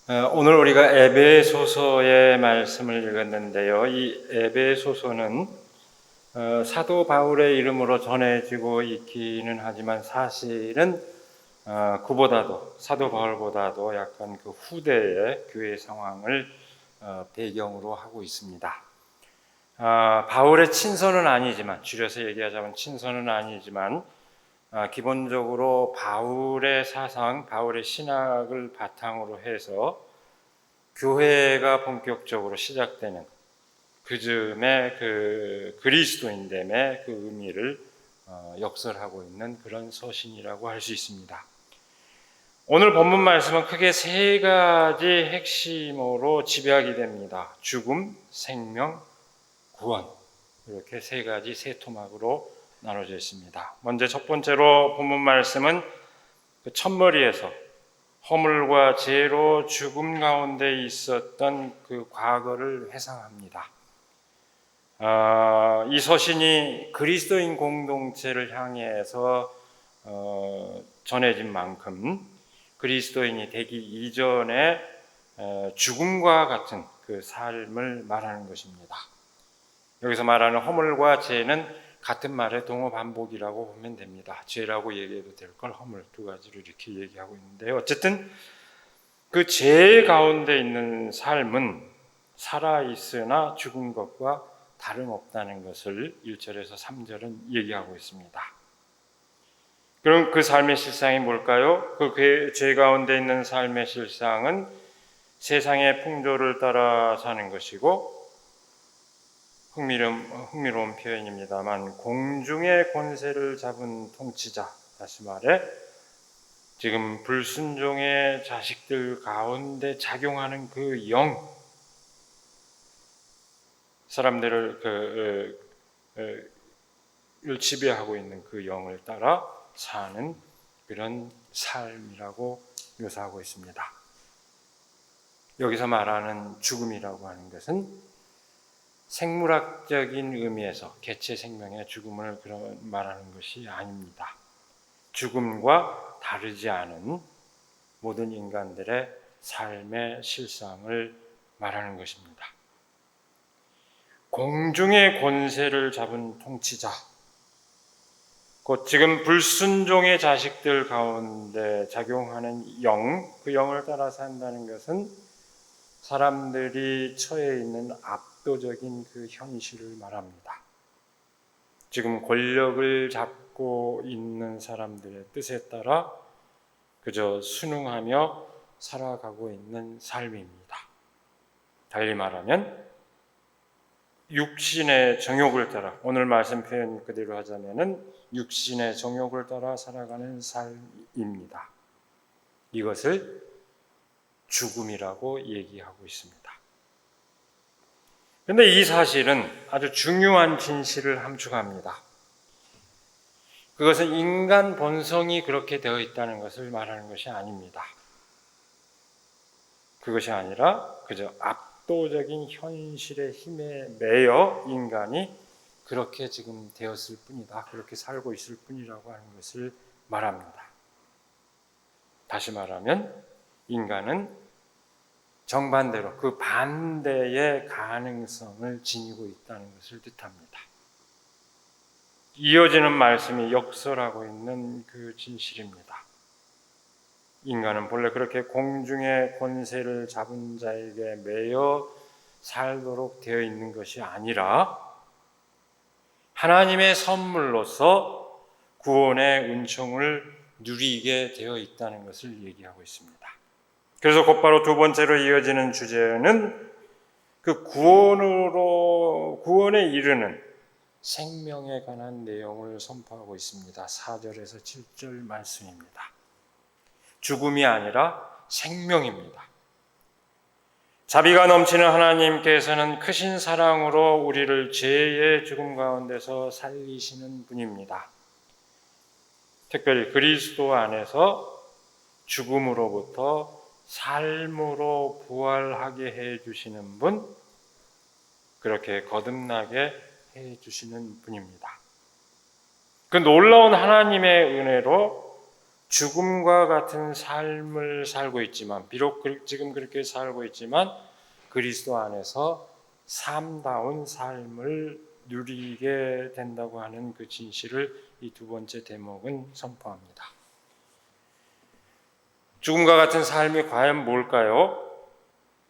오늘 우리가 에베소서의 말씀을 읽었는데요. 이 에베소서는 사도 바울의 이름으로 전해지고 있기는 하지만 사실은 그보다도 사도 바울보다도 약간 그 후대의 교회 상황을 배경으로 하고 있습니다. 바울의 친서는 아니지만, 줄여서 얘기하자면 친서는 아니지만, 기본적으로 바울의 사상, 바울의 신학을 바탕으로 해서 교회가 본격적으로 시작되는 그 즈음에 그 그리스도인됨의 그 의미를 역설하고 있는 그런 서신이라고 할 수 있습니다. 오늘 본문 말씀은 크게 세 가지 핵심으로 지배하게 됩니다. 죽음, 생명, 구원. 이렇게 세 가지 세 토막으로 나눠져 있습니다. 먼저 첫 번째로 본문 말씀은 그 첫머리에서 허물과 죄로 죽음 가운데 있었던 그 과거를 회상합니다. 이 서신이 그리스도인 공동체를 향해서 전해진 만큼 그리스도인이 되기 이전에 죽음과 같은 그 삶을 말하는 것입니다. 여기서 말하는 허물과 죄는 같은 말의 동어 반복이라고 보면 됩니다. 죄라고 얘기해도 될 걸 허물, 두 가지로 이렇게 얘기하고 있는데요. 어쨌든 그 죄 가운데 있는 삶은 살아있으나 죽은 것과 다름없다는 것을 1절에서 3절은 얘기하고 있습니다. 그럼 그 삶의 실상이 뭘까요? 그 죄 가운데 있는 삶의 실상은 세상의 풍조를 따라 사는 것이고, 흥미로운 표현입니다만, 공중의 권세를 잡은 통치자, 다시 말해 지금 불순종의 자식들 가운데 작용하는 그 영, 사람들을 지배하고 있는 그 영을 따라 사는 그런 삶이라고 묘사하고 있습니다. 여기서 말하는 죽음이라고 하는 것은 생물학적인 의미에서 개체 생명의 죽음을 말하는 것이 아닙니다. 죽음과 다르지 않은 모든 인간들의 삶의 실상을 말하는 것입니다. 공중의 권세를 잡은 통치자, 곧 지금 불순종의 자식들 가운데 작용하는 영, 그 영을 따라 산다는 것은 사람들이 처해 있는 압도적인 그 현실을 말합니다. 지금 권력을 잡고 있는 사람들의 뜻에 따라 그저 순응하며 살아가고 있는 삶입니다. 달리 말하면 육신의 정욕을 따라, 오늘 말씀 표현 그대로 하자면은 육신의 정욕을 따라 살아가는 삶입니다. 이것을 죽음이라고 얘기하고 있습니다. 그런데 이 사실은 아주 중요한 진실을 함축합니다. 그것은 인간 본성이 그렇게 되어 있다는 것을 말하는 것이 아닙니다. 그것이 아니라 그저 압도적인 현실의 힘에 매여 인간이 그렇게 지금 되었을 뿐이다. 그렇게 살고 있을 뿐이라고 하는 것을 말합니다. 다시 말하면 인간은 정반대로 그 반대의 가능성을 지니고 있다는 것을 뜻합니다. 이어지는 말씀이 역설하고 있는 그 진실입니다. 인간은 본래 그렇게 공중의 권세를 잡은 자에게 매여 살도록 되어 있는 것이 아니라 하나님의 선물로서 구원의 은총을 누리게 되어 있다는 것을 얘기하고 있습니다. 그래서 곧바로 두 번째로 이어지는 주제는 그 구원에 이르는 생명에 관한 내용을 선포하고 있습니다. 4절에서 7절 말씀입니다. 죽음이 아니라 생명입니다. 자비가 넘치는 하나님께서는 크신 사랑으로 우리를 죄의 죽음 가운데서 살리시는 분입니다. 특별히 그리스도 안에서 죽음으로부터 삶으로 부활하게 해주시는 분, 그렇게 거듭나게 해주시는 분입니다. 그 놀라운 하나님의 은혜로 죽음과 같은 삶을 살고 있지만, 비록 지금 그렇게 살고 있지만 그리스도 안에서 삶다운 삶을 누리게 된다고 하는 그 진실을 이 두 번째 대목은 선포합니다. 죽음과 같은 삶이 과연 뭘까요?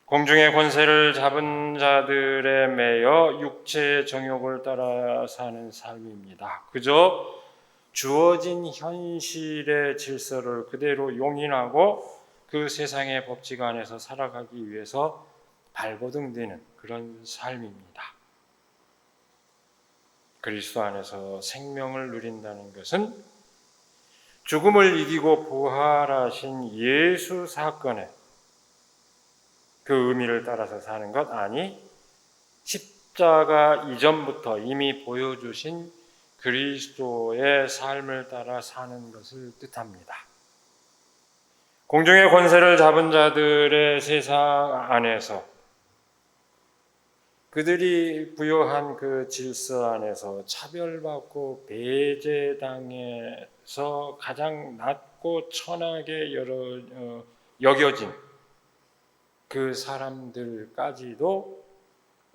공중의 권세를 잡은 자들에 매여 육체의 정욕을 따라 사는 삶입니다. 그저 주어진 현실의 질서를 그대로 용인하고 그 세상의 법칙 안에서 살아가기 위해서 발버둥되는 그런 삶입니다. 그리스도 안에서 생명을 누린다는 것은 죽음을 이기고 부활하신 예수 사건의 그 의미를 따라서 사는 것, 아니 십자가 이전부터 이미 보여주신 그리스도의 삶을 따라 사는 것을 뜻합니다. 공중의 권세를 잡은 자들의 세상 안에서 그들이 부여한 그 질서 안에서 차별받고 배제당해서 가장 낮고 천하게 여겨진 그 사람들까지도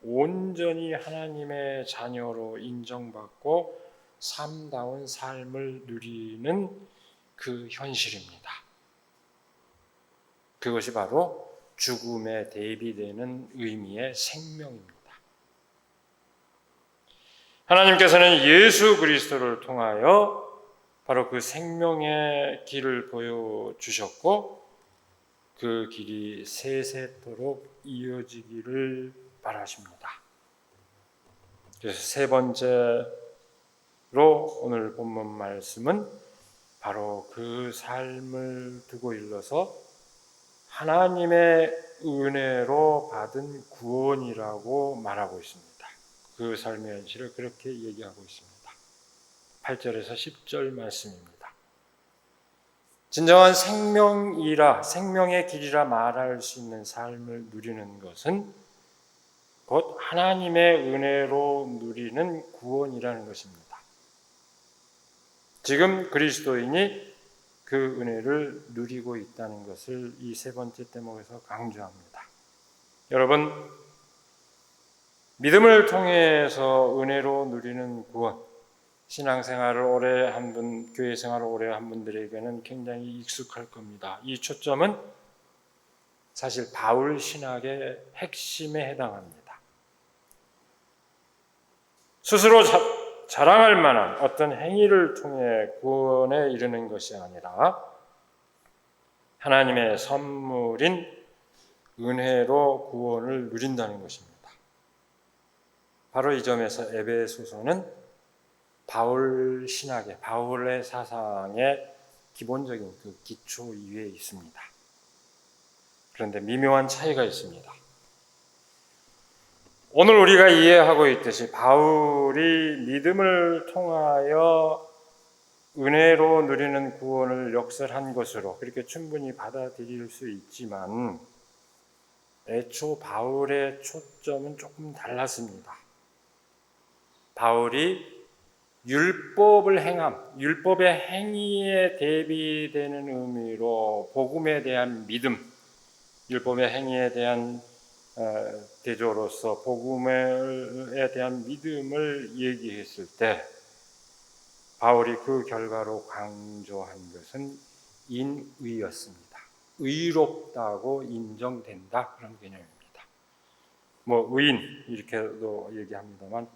온전히 하나님의 자녀로 인정받고 삶다운 삶을 누리는 그 현실입니다. 그것이 바로 죽음에 대비되는 의미의 생명입니다. 하나님께서는 예수 그리스도를 통하여 바로 그 생명의 길을 보여주셨고 그 길이 세세토록 이어지기를 바라십니다. 그래서 세 번째로 오늘 본문 말씀은 바로 그 삶을 두고 일러서 하나님의 은혜로 받은 구원이라고 말하고 있습니다. 그 삶의 현실을 그렇게 얘기하고 있습니다. 8절에서 10절 말씀입니다. 진정한 생명의 길이라 말할 수 있는 삶을 누리는 것은 곧 하나님의 은혜로 누리는 구원이라는 것입니다. 지금 그리스도인이 그 은혜를 누리고 있다는 것을 이 세 번째 대목에서 강조합니다. 여러분, 믿음을 통해서 은혜로 누리는 구원, 신앙생활을 오래 한 분, 교회 생활을 오래 한 분들에게는 굉장히 익숙할 겁니다. 이 초점은 사실 바울 신학의 핵심에 해당합니다. 스스로 자랑할 만한 어떤 행위를 통해 구원에 이르는 것이 아니라 하나님의 선물인 은혜로 구원을 누린다는 것입니다. 바로 이 점에서 에베소서는 바울 신학의, 바울의 사상의 기본적인 그 기초 위에 있습니다. 그런데 미묘한 차이가 있습니다. 오늘 우리가 이해하고 있듯이 바울이 믿음을 통하여 은혜로 누리는 구원을 역설한 것으로 그렇게 충분히 받아들일 수 있지만 애초 바울의 초점은 조금 달랐습니다. 바울이 율법을 행함, 율법의 행위에 대비되는 의미로 복음에 대한 믿음, 율법의 행위에 대한 대조로서 복음에 대한 믿음을 얘기했을 때 바울이 그 결과로 강조한 것은 인의였습니다. 의롭다고 인정된다, 그런 개념입니다. 의인 이렇게도 얘기합니다만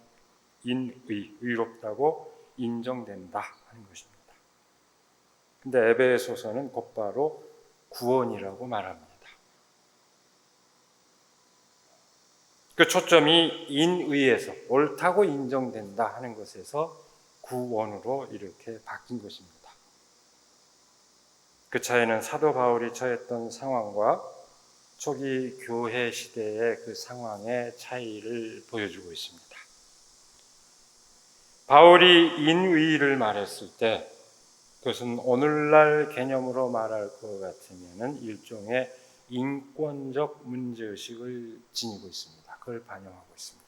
의롭다고 인정된다 하는 것입니다. 근데 에베소서는 곧바로 구원이라고 말합니다. 그 초점이 인의에서 옳다고 인정된다 하는 것에서 구원으로 이렇게 바뀐 것입니다. 그 차이는 사도 바울이 처했던 상황과 초기 교회 시대의 그 상황의 차이를 보여주고 있습니다. 바울이 인의를 말했을 때 그것은 오늘날 개념으로 말할 것 같으면 일종의 인권적 문제의식을 지니고 있습니다. 그걸 반영하고 있습니다.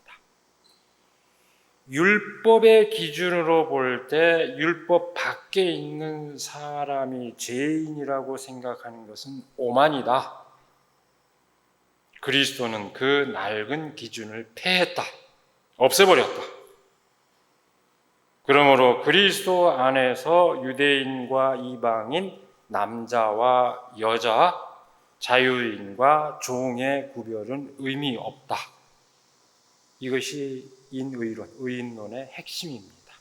율법의 기준으로 볼 때 율법 밖에 있는 사람이 죄인이라고 생각하는 것은 오만이다. 그리스도는 그 낡은 기준을 폐했다. 없애버렸다. 그러므로 그리스도 안에서 유대인과 이방인, 남자와 여자, 자유인과 종의 구별은 의미 없다. 이것이 인의론, 의인론의 핵심입니다.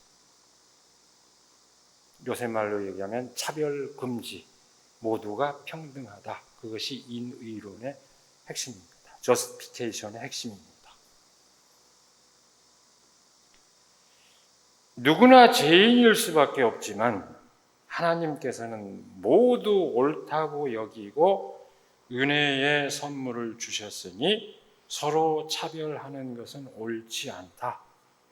요새 말로 얘기하면 차별 금지, 모두가 평등하다. 그것이 인의론의 핵심입니다. 저스티피케이션의 핵심입니다. 누구나 죄인일 수밖에 없지만 하나님께서는 모두 옳다고 여기고 은혜의 선물을 주셨으니 서로 차별하는 것은 옳지 않다.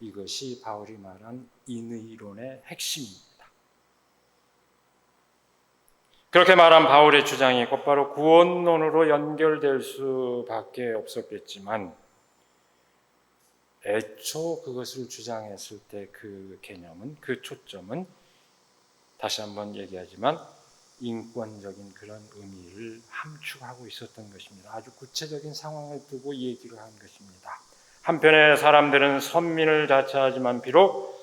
이것이 바울이 말한 인의론의 핵심입니다. 그렇게 말한 바울의 주장이 곧바로 구원론으로 연결될 수밖에 없었겠지만 애초 그것을 주장했을 때 그 개념은, 그 초점은 다시 한번 얘기하지만 인권적인 그런 의미를 함축하고 있었던 것입니다. 아주 구체적인 상황을 두고 얘기를 한 것입니다. 한편의 사람들은 선민을 자처하지만 비록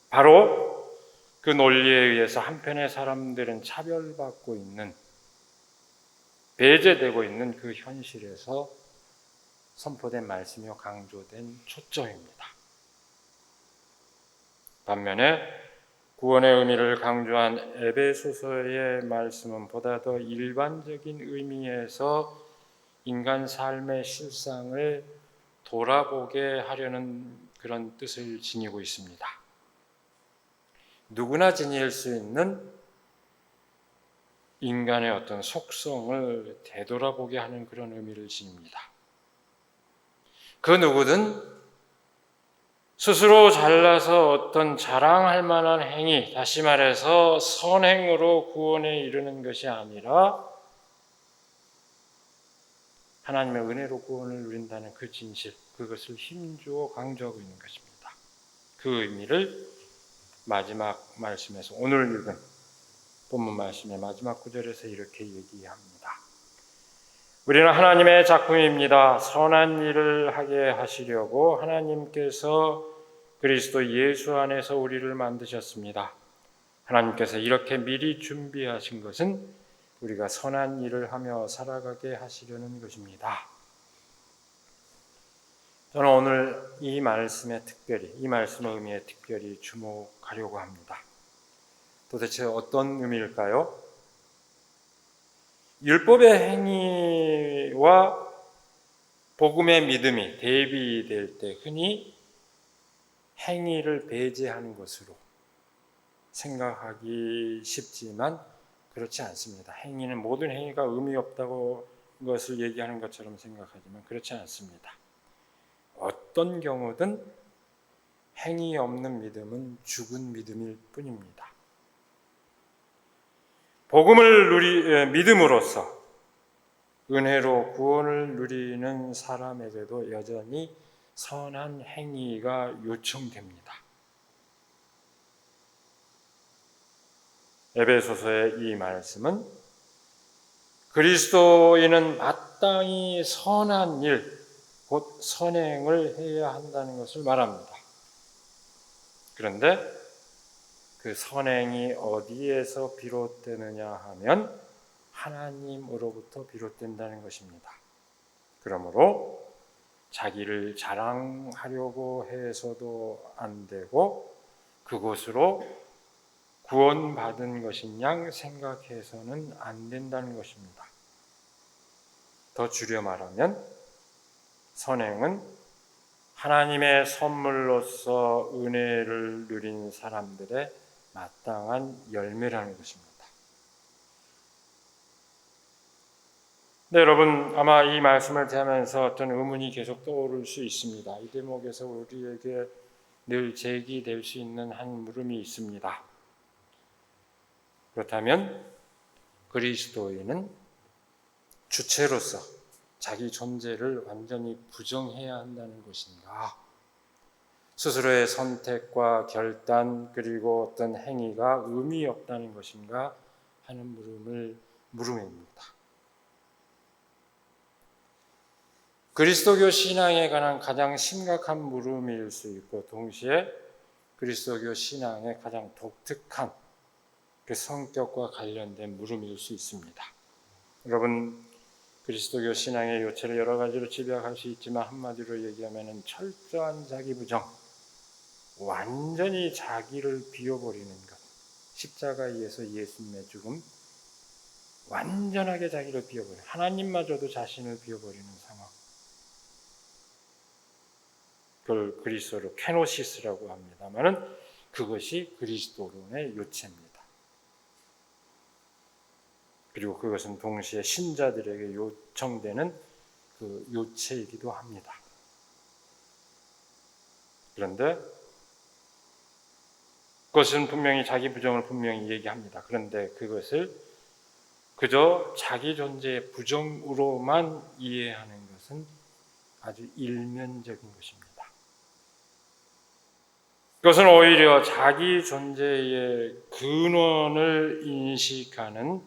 바로 그 논리에 의해서 한편의 사람들은 차별받고 있는, 배제되고 있는 그 현실에서 선포된 말씀이요 강조된 초점입니다. 반면에 구원의 의미를 강조한 에베소서의 말씀은 보다 더 일반적인 의미에서 인간 삶의 실상을 돌아보게 하려는 그런 뜻을 지니고 있습니다. 누구나 지닐 수 있는 인간의 어떤 속성을 되돌아보게 하는 그런 의미를 지닙니다. 그 누구든 스스로 잘나서 어떤 자랑할 만한 행위, 다시 말해서 선행으로 구원에 이르는 것이 아니라 하나님의 은혜로 구원을 누린다는 그 진실, 그것을 힘주어 강조하고 있는 것입니다. 그 의미를 마지막 말씀에서, 오늘 읽은 본문 말씀의 마지막 구절에서 이렇게 얘기합니다. 우리는 하나님의 작품입니다. 선한 일을 하게 하시려고 하나님께서 그리스도 예수 안에서 우리를 만드셨습니다. 하나님께서 이렇게 미리 준비하신 것은 우리가 선한 일을 하며 살아가게 하시려는 것입니다. 저는 오늘 이 말씀의 의미에 특별히 주목하려고 합니다. 도대체 어떤 의미일까요? 율법의 행위와 복음의 믿음이 대비될 때 흔히 행위를 배제하는 것으로 생각하기 쉽지만 그렇지 않습니다. 행위는, 모든 행위가 의미 없다고 것을 얘기하는 것처럼 생각하지만 그렇지 않습니다. 어떤 경우든 행위 없는 믿음은 죽은 믿음일 뿐입니다. 복음을 믿음으로써 은혜로 구원을 누리는 사람에게도 여전히 선한 행위가 요청됩니다. 에베소서의 이 말씀은 그리스도인은 마땅히 선한 일, 곧 선행을 해야 한다는 것을 말합니다. 그런데 그 선행이 어디에서 비롯되느냐 하면 하나님으로부터 비롯된다는 것입니다. 그러므로 자기를 자랑하려고 해서도 안 되고 그것으로 구원받은 것인 양 생각해서는 안 된다는 것입니다. 더 줄여 말하면 선행은 하나님의 선물로서 은혜를 누린 사람들의 마땅한 열매라는 것입니다. 네, 여러분, 아마 이 말씀을 대하면서 어떤 의문이 계속 떠오를 수 있습니다. 이 대목에서 우리에게 늘 제기될 수 있는 한 물음이 있습니다. 그렇다면 그리스도인은 주체로서 자기 존재를 완전히 부정해야 한다는 것인가? 스스로의 선택과 결단 그리고 어떤 행위가 의미 없다는 것인가 하는 물음입니다. 그리스도교 신앙에 관한 가장 심각한 물음일 수 있고 동시에 그리스도교 신앙의 가장 독특한 그 성격과 관련된 물음일 수 있습니다. 여러분, 그리스도교 신앙의 요체를 여러 가지로 집약할 수 있지만 한마디로 얘기하면 철저한 자기 부정, 완전히 자기를 비워버리는 것, 십자가에서 예수님의 죽음, 완전하게 자기를 비워버리는, 하나님마저도 자신을 비워버리는 상황, 그걸 그리스도로 케노시스라고 합니다만은 그것이 그리스도론의 요체입니다. 그리고 그것은 동시에 신자들에게 요청되는 그 요체이기도 합니다. 그런데 그것은 분명히 자기 부정을 분명히 얘기합니다. 그런데 그것을 그저 자기 존재의 부정으로만 이해하는 것은 아주 일면적인 것입니다. 그것은 오히려 자기 존재의 근원을 인식하는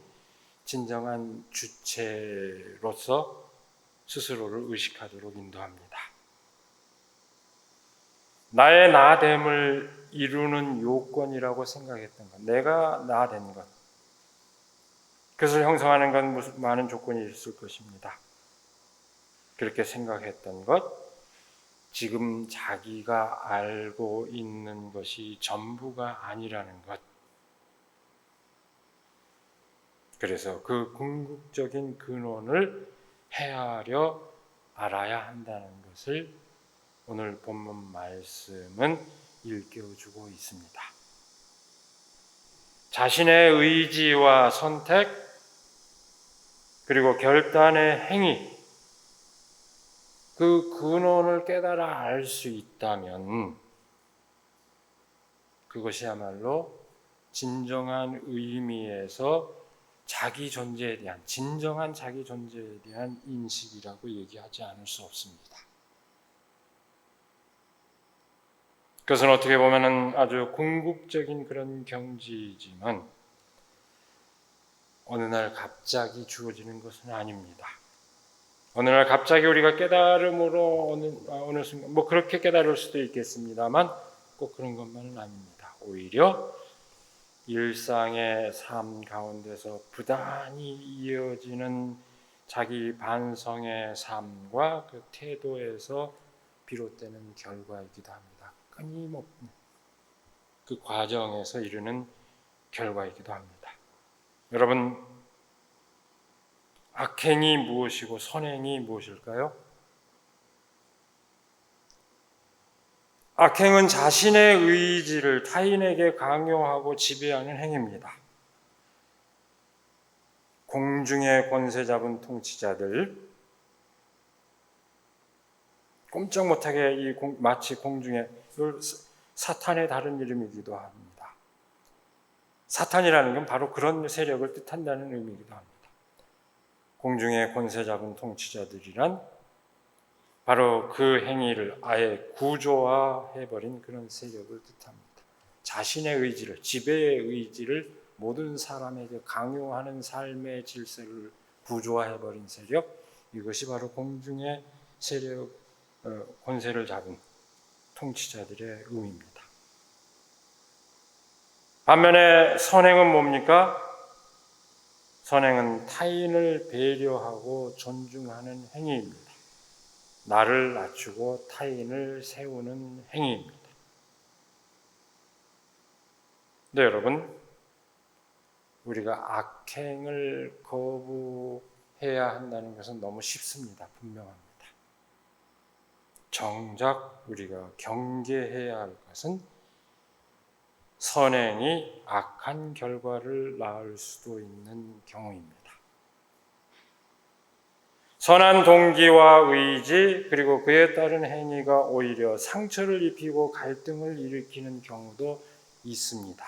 진정한 주체로서 스스로를 의식하도록 인도합니다. 나의 나됨을 이루는 요건이라고 생각했던 것, 내가 나된 것, 그것을 형성하는 건 많은 조건이 있을 것입니다. 그렇게 생각했던 것, 지금 자기가 알고 있는 것이 전부가 아니라는 것. 그래서 그 궁극적인 근원을 헤아려 알아야 한다는 것을 오늘 본문 말씀은 일깨워주고 있습니다. 자신의 의지와 선택, 그리고 결단의 행위, 그 근원을 깨달아 알 수 있다면 그것이야말로 진정한 의미에서 자기 존재에 대한, 진정한 자기 존재에 대한 인식이라고 얘기하지 않을 수 없습니다. 그것은 어떻게 보면 아주 궁극적인 그런 경지이지만 어느 날 갑자기 주어지는 것은 아닙니다. 어느 날 갑자기 우리가 깨달음으로 어느 순간 그렇게 깨달을 수도 있겠습니다만 꼭 그런 것만은 아닙니다. 오히려 일상의 삶 가운데서 부단히 이어지는 자기 반성의 삶과 그 태도에서 비롯되는 결과이기도 합니다. 끊임없는 그 과정에서 이르는 결과이기도 합니다. 여러분, 악행이 무엇이고 선행이 무엇일까요? 악행은 자신의 의지를 타인에게 강요하고 지배하는 행위입니다. 공중의 권세 잡은 통치자들, 꼼짝 못하게 마치 공중에, 사탄의 다른 이름이기도 합니다. 사탄이라는 건 바로 그런 세력을 뜻한다는 의미이기도 합니다. 공중의 권세 잡은 통치자들이란 바로 그 행위를 아예 구조화해버린 그런 세력을 뜻합니다. 자신의 의지를, 지배의 의지를 모든 사람에게 강요하는 삶의 질서를 구조화해버린 세력, 이것이 바로 공중의 세력, 권세를 잡은 통치자들의 의미입니다. 반면에 선행은 뭡니까? 선행은 타인을 배려하고 존중하는 행위입니다. 나를 낮추고 타인을 세우는 행위입니다. 네, 여러분, 우리가 악행을 거부해야 한다는 것은 너무 쉽습니다. 분명합니다. 정작 우리가 경계해야 할 것은 선행이 악한 결과를 낳을 수도 있는 경우입니다. 선한 동기와 의지 그리고 그에 따른 행위가 오히려 상처를 입히고 갈등을 일으키는 경우도 있습니다.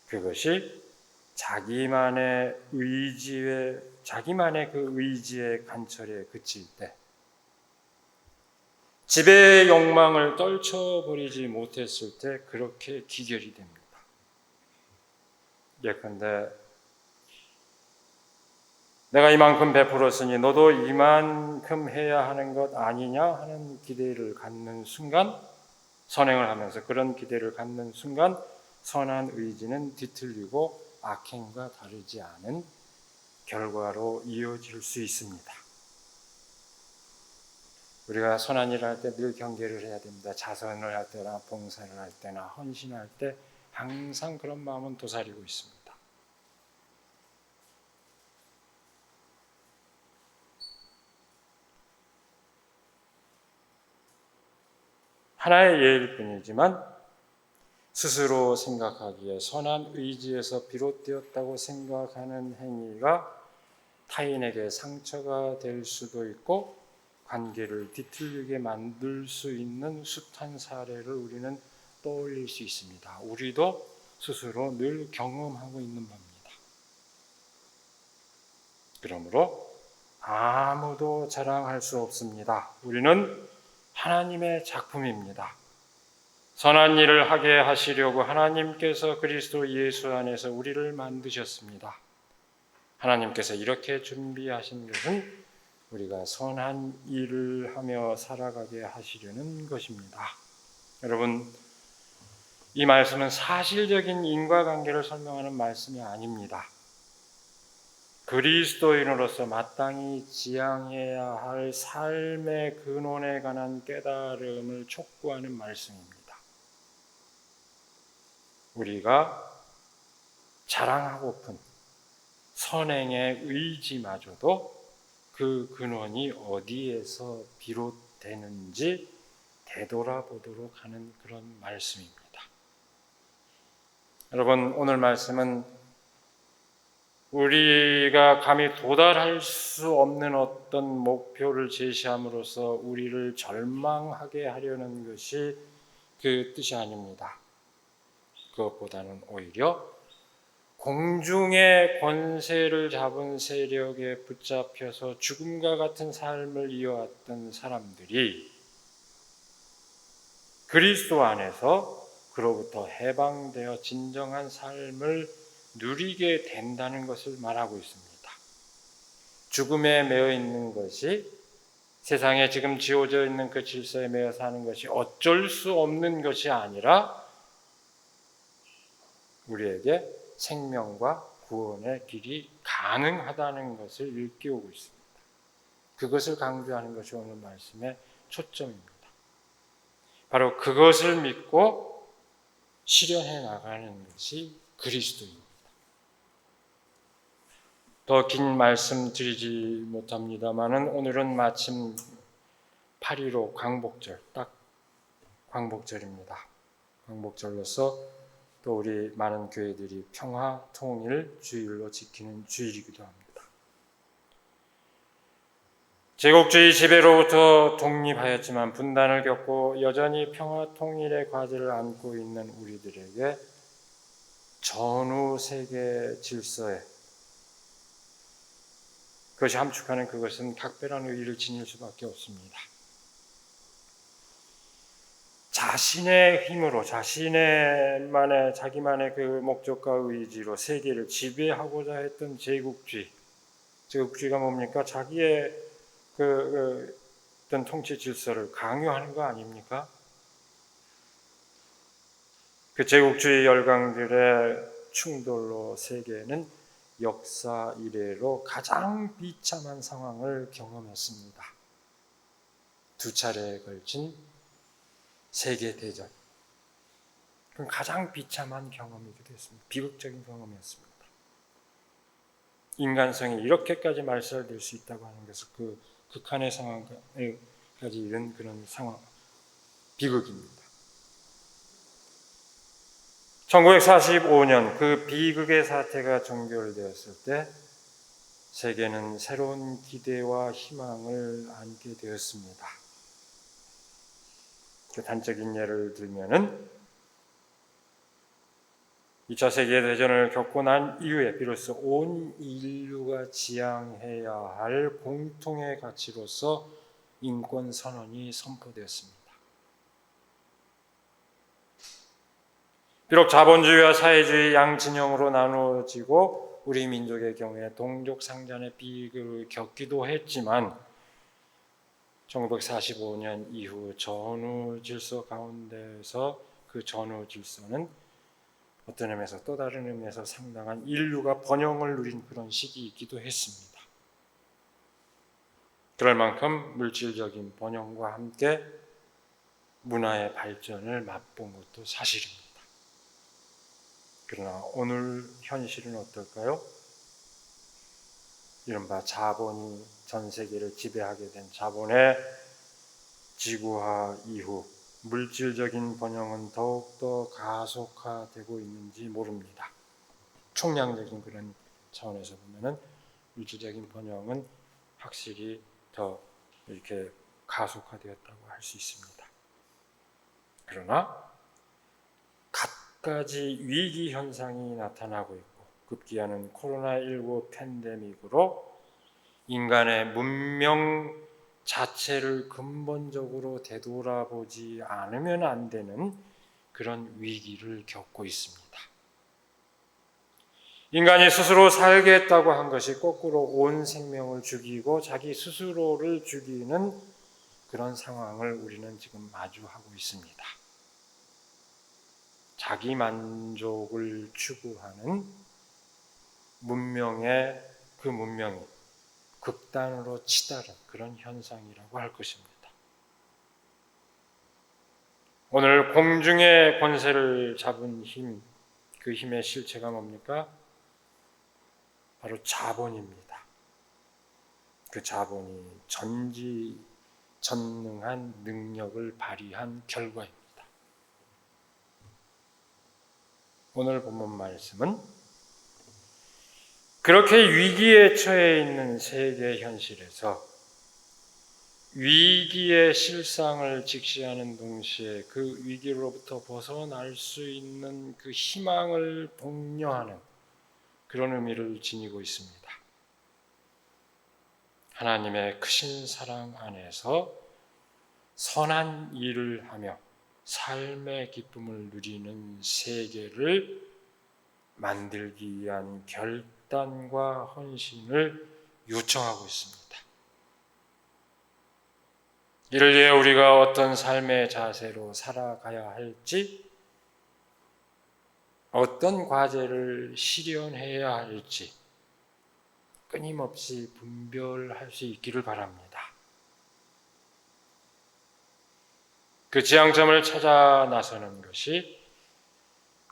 그것이 자기만의 그 의지의 간철에 그칠 때, 지배의 욕망을 떨쳐버리지 못했을 때 그렇게 기결이 됩니다. 예컨대 내가 이만큼 베풀었으니 너도 이만큼 해야 하는 것 아니냐 하는 기대를 갖는 순간, 선행을 하면서 그런 기대를 갖는 순간 선한 의지는 뒤틀리고 악행과 다르지 않은 결과로 이어질 수 있습니다. 우리가 선한 일을 할 때 늘 경계를 해야 됩니다. 자선을 할 때나 봉사를 할 때나 헌신할 때 항상 그런 마음은 도사리고 있습니다. 하나의 예일 뿐이지만 스스로 생각하기에 선한 의지에서 비롯되었다고 생각하는 행위가 타인에게 상처가 될 수도 있고 관계를 뒤틀리게 만들 수 있는 숱한 사례를 우리는 떠올릴 수 있습니다. 우리도 스스로 늘 경험하고 있는 바입니다. 그러므로 아무도 자랑할 수 없습니다. 우리는 하나님의 작품입니다. 선한 일을 하게 하시려고 하나님께서 그리스도 예수 안에서 우리를 만드셨습니다. 하나님께서 이렇게 준비하신 것은 우리가 선한 일을 하며 살아가게 하시려는 것입니다. 여러분, 이 말씀은 사실적인 인과관계를 설명하는 말씀이 아닙니다. 그리스도인으로서 마땅히 지향해야 할 삶의 근원에 관한 깨달음을 촉구하는 말씀입니다. 우리가 자랑하고픈 선행의 의지마저도 그 근원이 어디에서 비롯되는지 되돌아보도록 하는 그런 말씀입니다. 여러분, 오늘 말씀은 우리가 감히 도달할 수 없는 어떤 목표를 제시함으로써 우리를 절망하게 하려는 것이 그 뜻이 아닙니다. 그것보다는 오히려 공중의 권세를 잡은 세력에 붙잡혀서 죽음과 같은 삶을 이어왔던 사람들이 그리스도 안에서 그로부터 해방되어 진정한 삶을 누리게 된다는 것을 말하고 있습니다. 죽음에 매여 있는 것이, 세상에 지금 지어져 있는 그 질서에 매여 사는 것이 어쩔 수 없는 것이 아니라 우리에게 생명과 구원의 길이 가능하다는 것을 일깨우고 있습니다. 그것을 강조하는 것이 오늘 말씀의 초점입니다. 바로 그것을 믿고 실현해 나가는 것이 그리스도입니다. 더 긴 말씀 드리지 못합니다만은 오늘은 마침 8.15 광복절, 딱 광복절입니다. 광복절로서 또 우리 많은 교회들이 평화 통일 주일로 지키는 주일이기도 합니다. 제국주의 지배로부터 독립하였지만 분단을 겪고 여전히 평화 통일의 과제를 안고 있는 우리들에게 전후 세계 질서에 그것이 함축하는 그것은 각별한 의의를 지닐 수밖에 없습니다. 자신의 힘으로, 자기만의 그 목적과 의지로 세계를 지배하고자 했던 제국주의가 뭡니까? 자기의 어떤 통치 질서를 강요하는 거 아닙니까? 그 제국주의 열강들의 충돌로 세계는 역사 이래로 가장 비참한 상황을 경험했습니다. 2차례에 걸친 세계대전. 그건 가장 비참한 경험이기도 했습니다. 비극적인 경험이었습니다. 인간성이 이렇게까지 말살될 수 있다고 하는 것은 그 극한의 상황까지 이른 그런 상황, 비극입니다. 1945년 그 비극의 사태가 종결되었을 때 세계는 새로운 기대와 희망을 안게 되었습니다. 그 단적인 예를 들면은 2차 세계대전을 겪고 난 이후에 비로소 온 인류가 지향해야 할 공통의 가치로서 인권 선언이 선포되었습니다. 비록 자본주의와 사회주의 양진영으로 나누어지고 우리 민족의 경우에 동족 상잔의 비극을 겪기도 했지만 1945년 이후 전후 질서 가운데서 그 전후 질서는 어떤 의미에서 또 다른 의미에서 상당한 인류가 번영을 누린 그런 시기이기도 했습니다. 그럴 만큼 물질적인 번영과 함께 문화의 발전을 맛본 것도 사실입니다. 그러나 오늘 현실은 어떨까요? 이른바 자본이 전 세계를 지배하게 된 자본의 지구화 이후 물질적인 번영은 더욱더 가속화되고 있는지 모릅니다. 총량적인 그런 차원에서 보면은 물질적인 번영은 확실히 더 이렇게 가속화되었다고 할 수 있습니다. 그러나 갖가지 위기 현상이 나타나고 있고 급기야는 코로나19 팬데믹으로 인간의 문명 자체를 근본적으로 되돌아보지 않으면 안 되는 그런 위기를 겪고 있습니다. 인간이 스스로 살겠다고 한 것이 거꾸로 온 생명을 죽이고 자기 스스로를 죽이는 그런 상황을 우리는 지금 마주하고 있습니다. 자기 만족을 추구하는 문명의 그 문명이 극단으로 치달은 그런 현상이라고 할 것입니다. 오늘 공중의 권세를 잡은 힘, 그 힘의 실체가 뭡니까? 바로 자본입니다. 그 자본이 전지전능한 능력을 발휘한 결과입니다. 오늘 본문 말씀은 그렇게 위기에 처해 있는 세계 현실에서 위기의 실상을 직시하는 동시에 그 위기로부터 벗어날 수 있는 그 희망을 독려하는 그런 의미를 지니고 있습니다. 하나님의 크신 사랑 안에서 선한 일을 하며 삶의 기쁨을 누리는 세계를 만들기 위한 결단과 헌신을 요청하고 있습니다. 이를 위해 우리가 어떤 삶의 자세로 살아가야 할지, 어떤 과제를 실현해야 할지 끊임없이 분별할 수 있기를 바랍니다. 그 지향점을 찾아 나서는 것이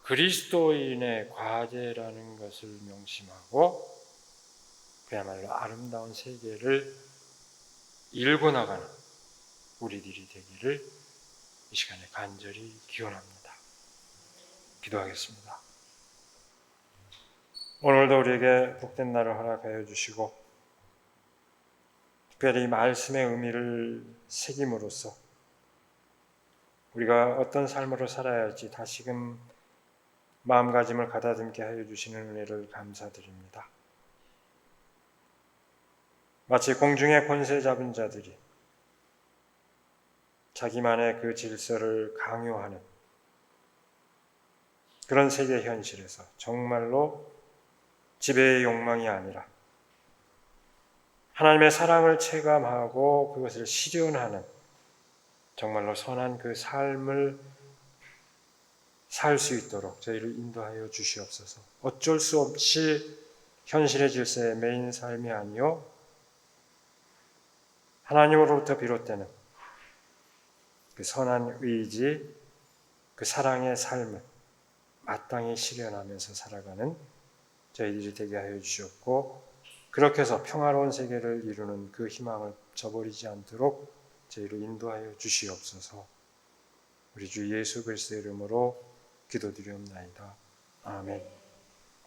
그리스도인의 과제라는 것을 명심하고 그야말로 아름다운 세계를 일궈 나가는 우리들이 되기를 이 시간에 간절히 기원합니다. 기도하겠습니다. 오늘도 우리에게 복된 날을 허락하여 주시고 특별히 말씀의 의미를 새김으로써 우리가 어떤 삶으로 살아야 할지 다시금 마음가짐을 가다듬게 하여 주시는 은혜를 감사드립니다. 마치 공중의 권세 잡은 자들이 자기만의 그 질서를 강요하는 그런 세계 현실에서 정말로 지배의 욕망이 아니라 하나님의 사랑을 체감하고 그것을 실현하는 정말로 선한 그 삶을 살 수 있도록 저희를 인도하여 주시옵소서. 어쩔 수 없이 현실의 질서에 매인 삶이 아니요 하나님으로부터 비롯되는 그 선한 의지, 그 사랑의 삶을 마땅히 실현하면서 살아가는 저희들이 되게 하여 주시옵고 그렇게 해서 평화로운 세계를 이루는 그 희망을 저버리지 않도록 저희를 인도하여 주시옵소서. 우리 주 예수 그리스도의 이름으로 기도드리옵나이다. 아멘.